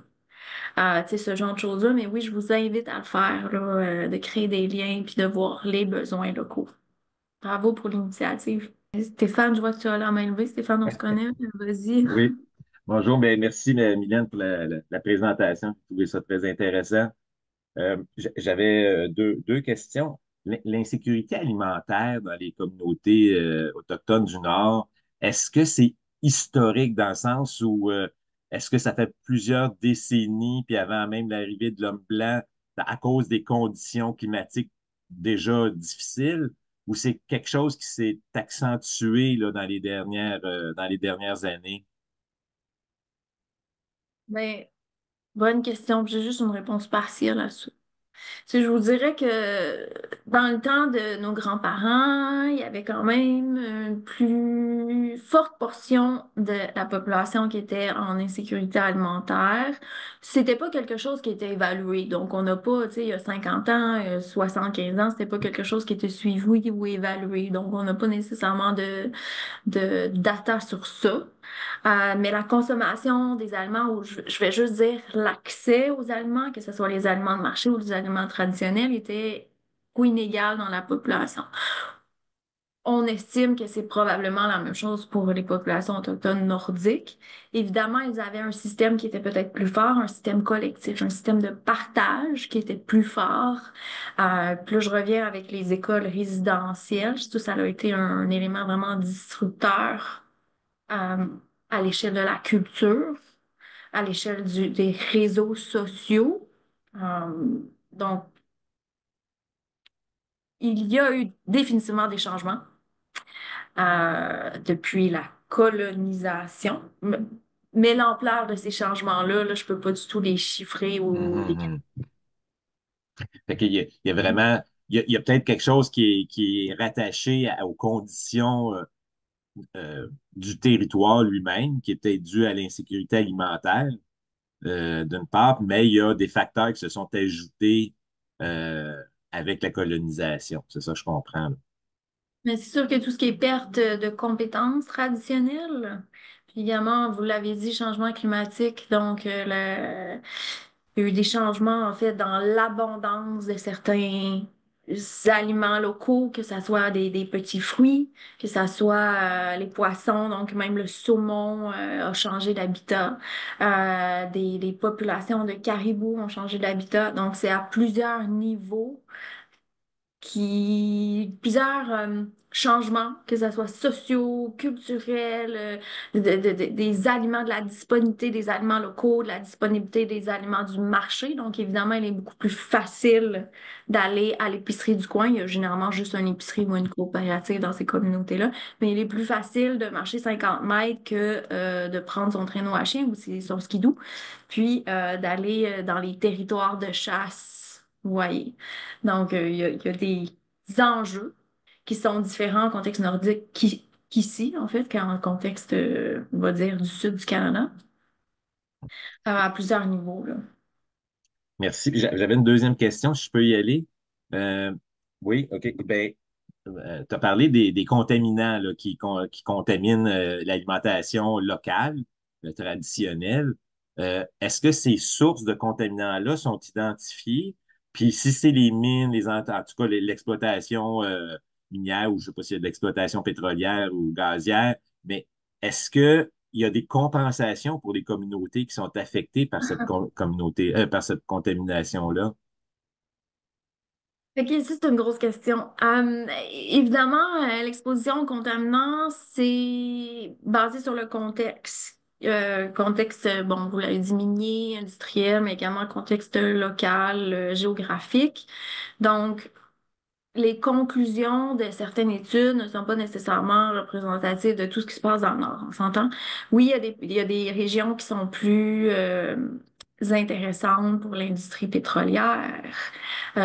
tu sais, ce genre de choses-là. Mais oui, je vous invite à le faire, là, de créer des liens puis de voir les besoins locaux. Bravo pour l'initiative. Stéphane, je vois que tu as la main levée. Stéphane, on se connaît. Vas-y. Oui. Bonjour, ben, merci Mylène pour la présentation. J'ai trouvé ça très intéressant. J'avais deux questions. L'insécurité alimentaire dans les communautés autochtones du Nord, est-ce que c'est historique dans le sens où est-ce que ça fait plusieurs décennies, puis avant même l'arrivée de l'homme blanc, à cause des conditions climatiques déjà difficiles, ou c'est quelque chose qui s'est accentué là, dans les dernières années? Ben, bonne question. J'ai juste une réponse partielle à ça. Tu sais, je vous dirais que dans le temps de nos grands-parents, il y avait quand même une plus forte portion de la population qui était en insécurité alimentaire. C'était pas quelque chose qui était évalué. Donc, on n'a pas, tu sais, il y a 50 ans, 75 ans, c'était pas quelque chose qui était suivi ou évalué. Donc, on n'a pas nécessairement de data sur ça. Mais la consommation des aliments, ou je vais juste dire l'accès aux aliments, que ce soit les aliments de marché ou les aliments traditionnels, était inégal dans la population. On estime que c'est probablement la même chose pour les populations autochtones nordiques. Évidemment, ils avaient un système qui était peut-être plus fort, un système collectif, un système de partage qui était plus fort. Puis là, je reviens avec les écoles résidentielles. Je trouve que ça a été un élément vraiment disrupteur euh, à l'échelle de la culture, à l'échelle des réseaux sociaux. Euh, donc, il y a eu définitivement des changements depuis la colonisation. Mais l'ampleur de ces changements-là, là, je peux pas du tout les chiffrer ou les... Mhm. Fait qu'il y a vraiment, il y a peut-être quelque chose qui est rattaché aux conditions du territoire lui-même, qui est peut-être dû à l'insécurité alimentaire, d'une part, mais il y a des facteurs qui se sont ajoutés euh, avec la colonisation. C'est ça, je comprends. Là. Mais c'est sûr que tout ce qui est perte de compétences traditionnelles, puis également, vous l'avez dit, changement climatique, donc il y a eu des changements en fait dans l'abondance de certains aliments locaux, que ce soit des petits fruits, que ce soit les poissons, donc même le saumon a changé d'habitat, des populations de caribous ont changé d'habitat, donc c'est à plusieurs niveaux plusieurs changements, que ce soit sociaux, culturels, des aliments, de la disponibilité des aliments locaux, de la disponibilité des aliments du marché. Donc, évidemment, il est beaucoup plus facile d'aller à l'épicerie du coin. Il y a généralement juste une épicerie ou une coopérative dans ces communautés-là. Mais il est plus facile de marcher 50 mètres que de prendre son traîneau à chien ou son skidoo, puis d'aller dans les territoires de chasse. Vous voyez. Donc, il y a des enjeux qui sont différents en contexte nordique qu'ici, en fait, qu'en contexte, on va dire, du sud du Canada, à plusieurs niveaux, là. Merci. J'avais une deuxième question, si je peux y aller. Euh, oui, OK. Ben, tu as parlé des contaminants là, qui contaminent l'alimentation locale, traditionnelle. Est-ce que ces sources de contaminants-là sont identifiées? Puis si c'est les mines, en tout cas l'exploitation minière, ou je ne sais pas s'il y a de l'exploitation pétrolière ou gazière, mais est-ce qu'il y a des compensations pour les communautés qui sont affectées par cette communauté, par cette contamination-là? OK, ça, c'est une grosse question. Évidemment, l'exposition aux contaminants, c'est basé sur le contexte. Contexte, bon, vous l'avez dit, minier, industriel, mais également le contexte local, géographique. Donc, les conclusions de certaines études ne sont pas nécessairement représentatives de tout ce qui se passe dans le Nord. On s'entend? Oui, il y a des régions qui sont plus intéressantes pour l'industrie pétrolière,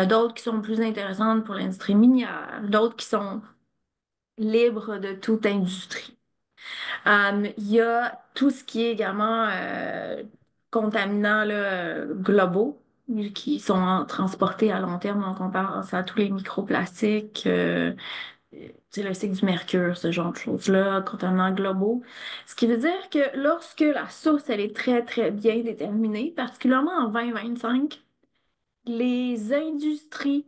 d'autres qui sont plus intéressantes pour l'industrie minière, d'autres qui sont libres de toute industrie. Il y a tout ce qui est également contaminants là, globaux qui sont transportés à long terme. Donc, on pense à tous les microplastiques, tu sais, le cycle du mercure, ce genre de choses-là, contaminants globaux. Ce qui veut dire que lorsque la source, elle est très, très bien déterminée, particulièrement en 2025, les industries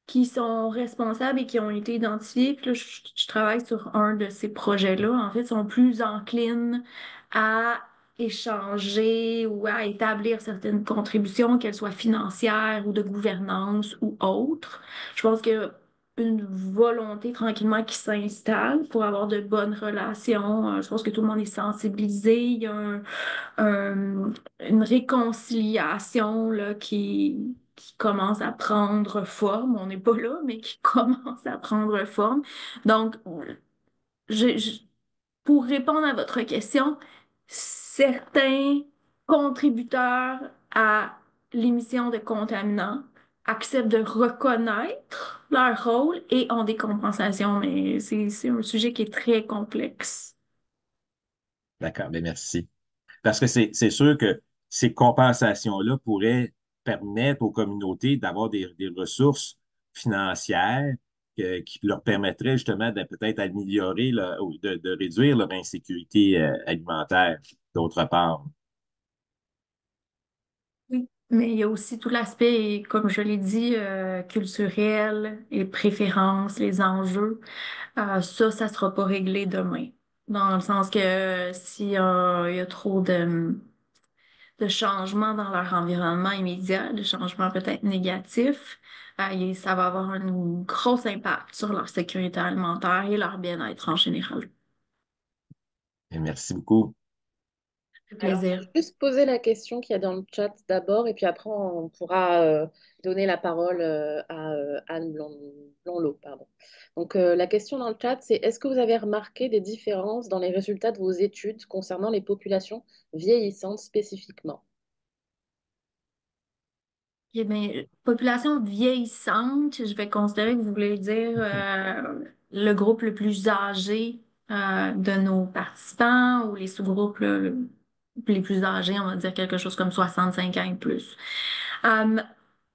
qui sont responsables et qui ont été identifiés. Puis là, je travaille sur un de ces projets-là. En fait, sont plus enclines à échanger ou à établir certaines contributions, qu'elles soient financières ou de gouvernance ou autres. Je pense qu'il y a une volonté tranquillement qui s'installe pour avoir de bonnes relations. Je pense que tout le monde est sensibilisé. Il y a une réconciliation là, qui commence à prendre forme. On n'est pas là, mais qui commence à prendre forme. Donc, je- je- pour répondre à votre question, certains contributeurs à l'émission de contaminants acceptent de reconnaître leur rôle et ont des compensations, mais c'est un sujet qui est très complexe. D'accord, bien merci. Parce que c'est sûr que ces compensations-là pourraient permettre aux communautés d'avoir des ressources financières qui leur permettraient justement de peut-être améliorer, ou de réduire leur insécurité alimentaire, d'autre part. Oui. Mais il y a aussi tout l'aspect, comme je l'ai dit, culturel, les préférences, les enjeux. Ça ne sera pas réglé demain. Dans le sens que si il y a trop de changements dans leur environnement immédiat, de changements peut-être négatifs, ça va avoir un gros impact sur leur sécurité alimentaire et leur bien-être en général. Et merci beaucoup. Ça fait Alors, je plaisir. vais juste poser la question qu'il y a dans le chat d'abord, et puis après, on pourra donner la parole à Anne Blonlot, pardon. Donc, la question dans le chat, c'est est-ce que vous avez remarqué des différences dans les résultats de vos études concernant les populations vieillissantes spécifiquement? Eh bien, population vieillissante, je vais considérer que vous voulez dire le groupe le plus âgé de nos participants ou les sous-groupes là, les plus âgés, on va dire quelque chose comme 65 ans et plus. Euh,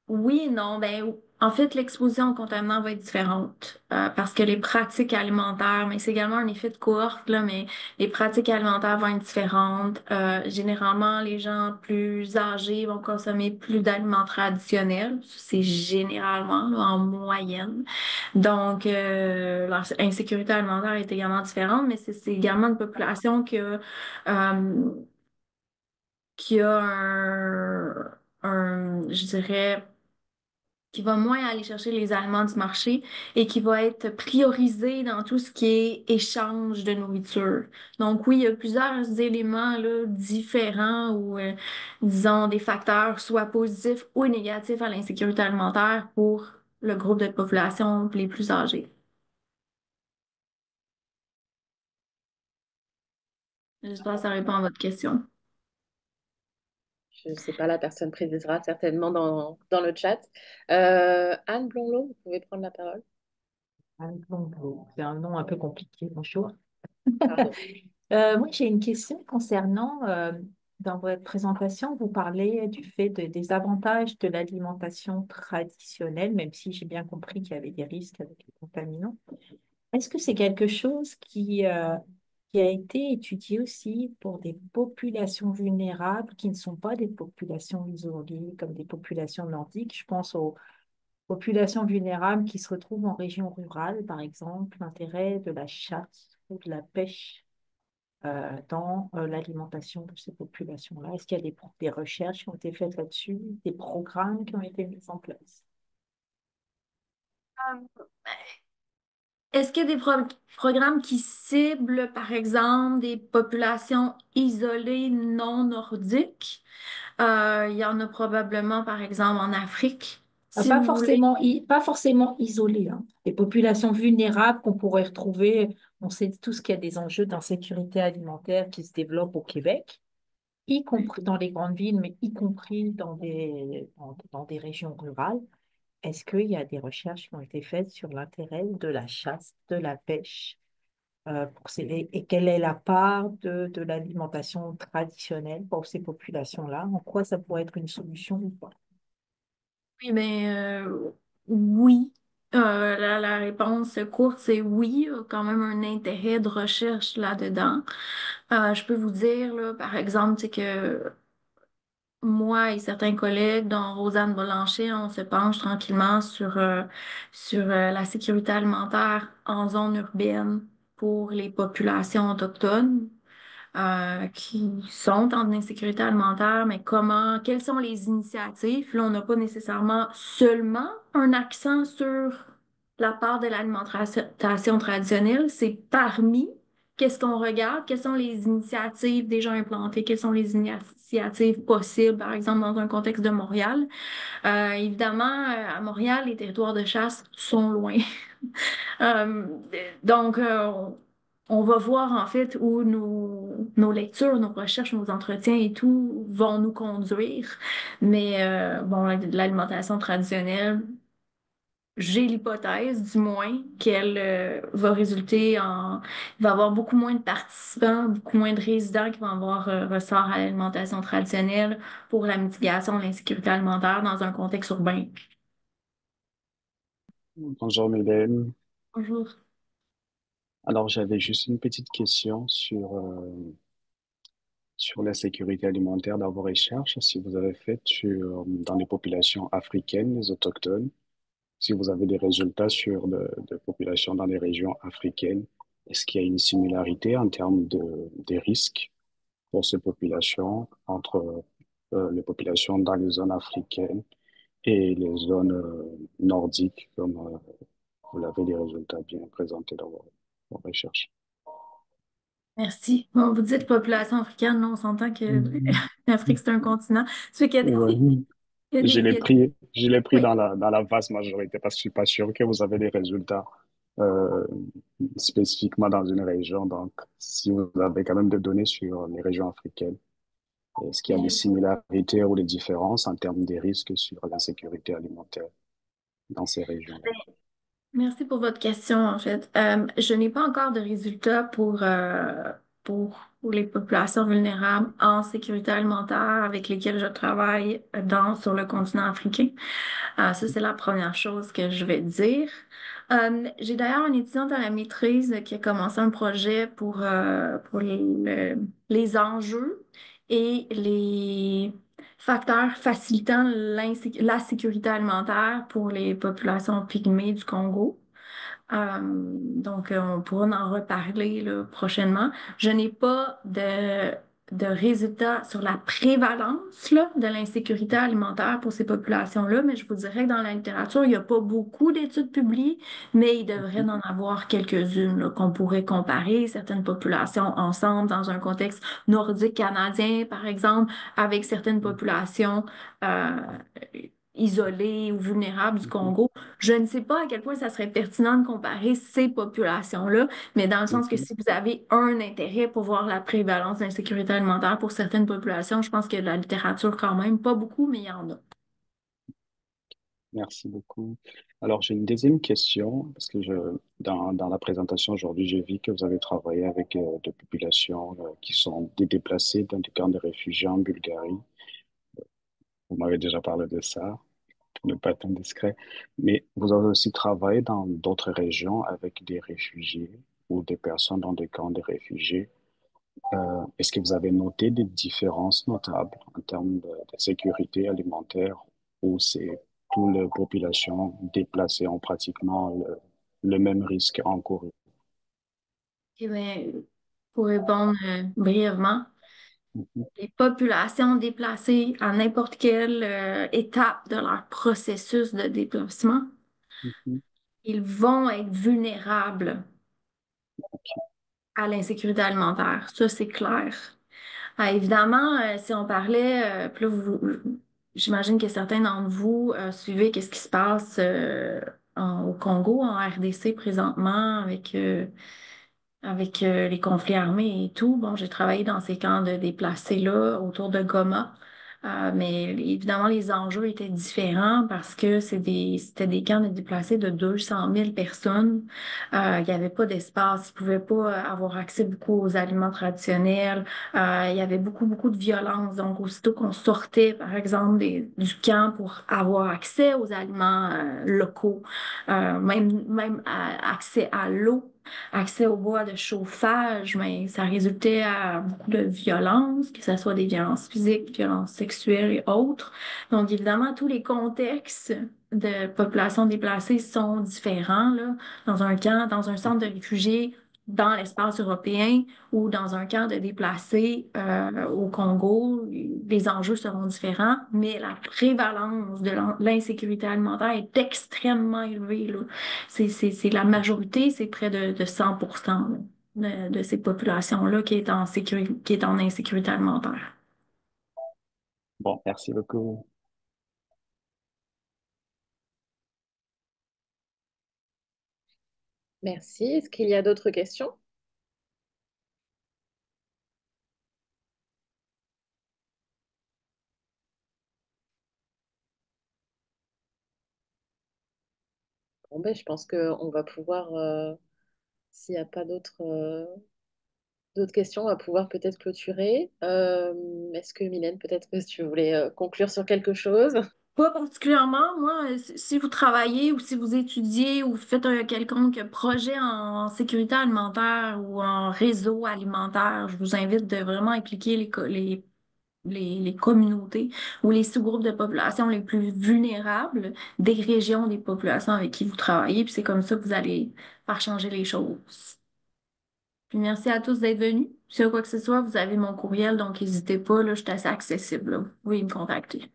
oui et non, ben En fait, l'exposition aux contaminants va être différente parce que les pratiques alimentaires, mais c'est également un effet de cohorte, là, mais les pratiques alimentaires vont être différentes. Généralement, les gens plus âgés vont consommer plus d'aliments traditionnels. C'est généralement, là, en moyenne. Donc, leur insécurité alimentaire est également différente, mais c'est également une population euh, qui a je dirais, qui va moins aller chercher les aliments du marché et qui va être priorisé dans tout ce qui est échange de nourriture. Donc oui, il y a plusieurs éléments là, différents ou, disons, des facteurs soit positifs ou négatifs à l'insécurité alimentaire pour le groupe de population les plus âgés. J'espère que ça répond à votre question. Je ne sais pas, la personne précisera certainement dans le chat. Anne Blonlot, vous pouvez prendre la parole. Anne Blondeau, c'est un nom un peu compliqué, bonjour. Pardon. Moi, j'ai une question concernant, dans votre présentation, vous parlez du fait des avantages de l'alimentation traditionnelle, même si j'ai bien compris qu'il y avait des risques avec les contaminants. Est-ce que c'est quelque chose qui a été étudié aussi pour des populations vulnérables qui ne sont pas des populations isolées, comme des populations nordiques? Je pense aux populations vulnérables qui se retrouvent en région rurale, par exemple, l'intérêt de la chasse ou de la pêche dans l'alimentation de ces populations-là. Est-ce qu'il y a des recherches qui ont été faites là-dessus, des programmes qui ont été mis en place? Est-ce qu'il y a des programmes qui ciblent, par exemple, des populations isolées non nordiques? Il y en a probablement, par exemple, en Afrique. Si Pas vous voulez. forcément, pas forcément isolées, hein. Les populations vulnérables qu'on pourrait retrouver, on sait tous qu'il y a des enjeux d'insécurité alimentaire qui se développent au Québec, y compris dans les grandes villes, mais y compris dans des régions rurales. Est-ce qu'il y a des recherches qui ont été faites sur l'intérêt de la chasse, de la pêche, et quelle est la part de l'alimentation traditionnelle pour ces populations-là? En quoi ça pourrait être une solution ou pas? Oui, mais oui. La réponse courte, c'est oui. Il y a quand même un intérêt de recherche là-dedans. Je peux vous dire, là, par exemple, c'est que moi et certains collègues, dont Rosanne Blanchet, on se penche tranquillement sur la sécurité alimentaire en zone urbaine pour les populations autochtones qui sont en insécurité alimentaire, mais quelles sont les initiatives? Là, on n'a pas nécessairement seulement un accent sur la part de l'alimentation traditionnelle, c'est parmi qu'est-ce qu'on regarde, quelles sont les initiatives déjà implantées, quelles sont les initiatives possibles, par exemple, dans un contexte de Montréal. Évidemment, à Montréal, les territoires de chasse sont loin. Euh, donc, on va voir en fait où nos lectures, nos recherches, nos entretiens et tout vont nous conduire. Mais bon, l'alimentation traditionnelle, j'ai l'hypothèse, du moins, qu'elle va résulter en... Il va y avoir beaucoup moins de participants, beaucoup moins de résidents qui vont avoir ressort à l'alimentation traditionnelle pour la mitigation de l'insécurité alimentaire dans un contexte urbain. Bonjour Mylène. Bonjour. Alors j'avais juste une petite question sur la sécurité alimentaire dans vos recherches, si vous avez fait dans les populations africaines, les autochtones, si vous avez des résultats sur de populations dans les régions africaines, est-ce qu'il y a une similarité en termes des risques pour ces populations entre les populations dans les zones africaines et les zones nordiques, comme vous l'avez des résultats bien présentés dans vos recherches? Merci. Bon, vous dites population africaine, non, on s'entend que Mhm. l'Afrique, c'est un continent. Ça fait qu'il y a Oui, il y a des- il y a- je l'ai pris oui. dans la vaste majorité parce que je suis pas sûr que vous avez des résultats euh, spécifiquement dans une région. Donc, si vous avez quand même des données sur les régions africaines, est-ce qu'il y a des similarités ou des différences en termes des risques sur l'insécurité alimentaire dans ces régions-là? Merci pour votre question, en fait. Je n'ai pas encore de résultats pour les populations vulnérables en sécurité alimentaire avec lesquelles je travaille sur le continent africain. Ça, c'est la première chose que je vais dire. J'ai d'ailleurs une étudiante à la maîtrise qui a commencé un projet pour les enjeux et les facteurs facilitant la sécurité alimentaire pour les populations pygmées du Congo. Donc, on pourra en reparler là, prochainement. Je n'ai pas de résultats sur la prévalence là, de l'insécurité alimentaire pour ces populations-là, mais je vous dirais que dans la littérature, il n'y a pas beaucoup d'études publiées, mais il devrait en avoir quelques-unes là, qu'on pourrait comparer certaines populations ensemble dans un contexte nordique canadien, par exemple, avec certaines populations euh, isolées ou vulnérables du Congo. Je ne sais pas à quel point ça serait pertinent de comparer ces populations-là, mais dans le sens que si vous avez un intérêt pour voir la prévalence de l'insécurité alimentaire pour certaines populations, je pense que la littérature quand même, pas beaucoup, mais il y en a. Merci beaucoup. Alors, j'ai une deuxième question, parce que dans la présentation aujourd'hui, j'ai vu que vous avez travaillé avec des populations qui sont des déplacés dans des camps de réfugiés en Bulgarie. Vous m'avez déjà parlé de ça, pour ne pas être indiscret. Mais vous avez aussi travaillé dans d'autres régions avec des réfugiés ou des personnes dans des camps de réfugiés. Est-ce que vous avez noté des différences notables en termes de sécurité alimentaire où c'est toutes les populations déplacées ont pratiquement le même risque encouru? Eh bien, pour répondre brièvement, Mhm, les populations déplacées à n'importe quelle étape de leur processus de déplacement, mhm, ils vont être vulnérables à l'insécurité alimentaire. Ça, c'est clair. Évidemment, si on parlait, puis là, j'imagine que certains d'entre vous suivez qu'est-ce qui se passe au Congo, en RDC présentement, avec les conflits armés et tout. Bon, j'ai travaillé dans ces camps de déplacés-là, autour de Goma. Mais évidemment, les enjeux étaient différents parce que c'était des camps de déplacés de 200 000 personnes. Il n'y avait pas d'espace. Ils ne pouvaient pas avoir accès beaucoup aux aliments traditionnels. Il y avait beaucoup, beaucoup de violence. Donc, aussitôt qu'on sortait, par exemple, du camp pour avoir accès aux aliments locaux, même accès à l'eau, accès au bois de chauffage, mais ça résultait à beaucoup de violences, que ce soit des violences physiques, violences sexuelles et autres. Donc, évidemment, tous les contextes de population déplacée sont différents, là. Dans un camp, dans un centre de réfugiés, dans l'espace européen ou dans un camp de déplacés au Congo, les enjeux seront différents, mais la prévalence de l'insécurité alimentaire est extrêmement élevée, là. C'est la majorité, c'est près de 100% de ces populations-là qui est en sécurité, qui est en insécurité alimentaire. Bon, merci beaucoup. Merci. Est-ce qu'il y a d'autres questions? Bon, ben, je pense qu'on va pouvoir, s'il n'y a pas d'autres questions, on va pouvoir peut-être clôturer. Est-ce que Mylène, peut-être que tu voulais conclure sur quelque chose? Pas particulièrement, moi, si vous travaillez ou si vous étudiez ou faites un quelconque projet en sécurité alimentaire ou en réseau alimentaire, je vous invite de vraiment impliquer les communautés ou les sous-groupes de population les plus vulnérables des régions des populations avec qui vous travaillez. Puis c'est comme ça que vous allez faire changer les choses. Puis merci à tous d'être venus. Si y a quoi que ce soit, vous avez mon courriel, donc n'hésitez pas, là, je suis assez accessible, là. Vous pouvez me contacter.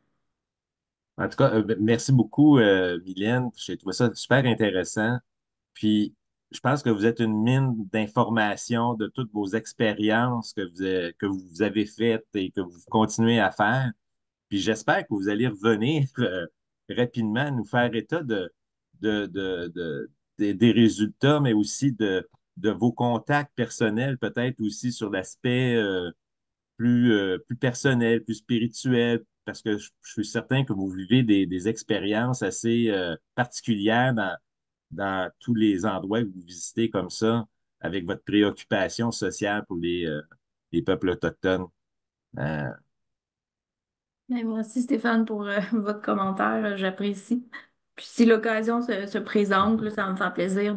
En tout cas, merci beaucoup, Mylène. J'ai trouvé ça super intéressant. Puis, je pense que vous êtes une mine d'informations de toutes vos expériences que vous avez faites et que vous continuez à faire. Puis, j'espère que vous allez revenir rapidement, nous faire état des résultats, mais aussi de vos contacts personnels, peut-être aussi sur l'aspect plus personnel, plus spirituel, parce que je suis certain que vous vivez des expériences assez particulières dans tous les endroits que vous visitez comme ça. avec votre préoccupation sociale pour les peuples autochtones. Euh, Mais merci Stéphane pour votre commentaire, j'apprécie. Puis si l'occasion se présente, là, ça va me faire plaisir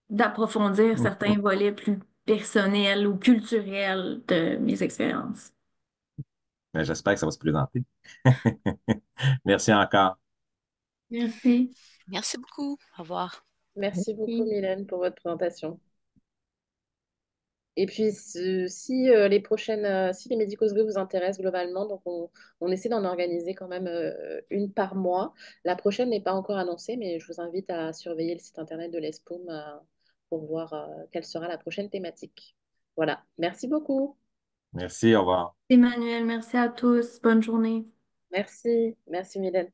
d'approfondir certains volets plus personnels ou culturels de mes expériences. ben, j'espère que ça va se présenter. Merci encore. Merci. Merci beaucoup. Au revoir. Merci beaucoup, Merci. Mylène, pour votre présentation. Et puis, si si les médicauseries vous intéressent globalement, donc on essaie d'en organiser quand même une par mois. La prochaine n'est pas encore annoncée, mais je vous invite à surveiller le site internet de l'ESPOM pour voir quelle sera la prochaine thématique. Voilà, merci beaucoup. Merci, au revoir. Emmanuel, merci à tous. Bonne journée. Merci, merci Mylène.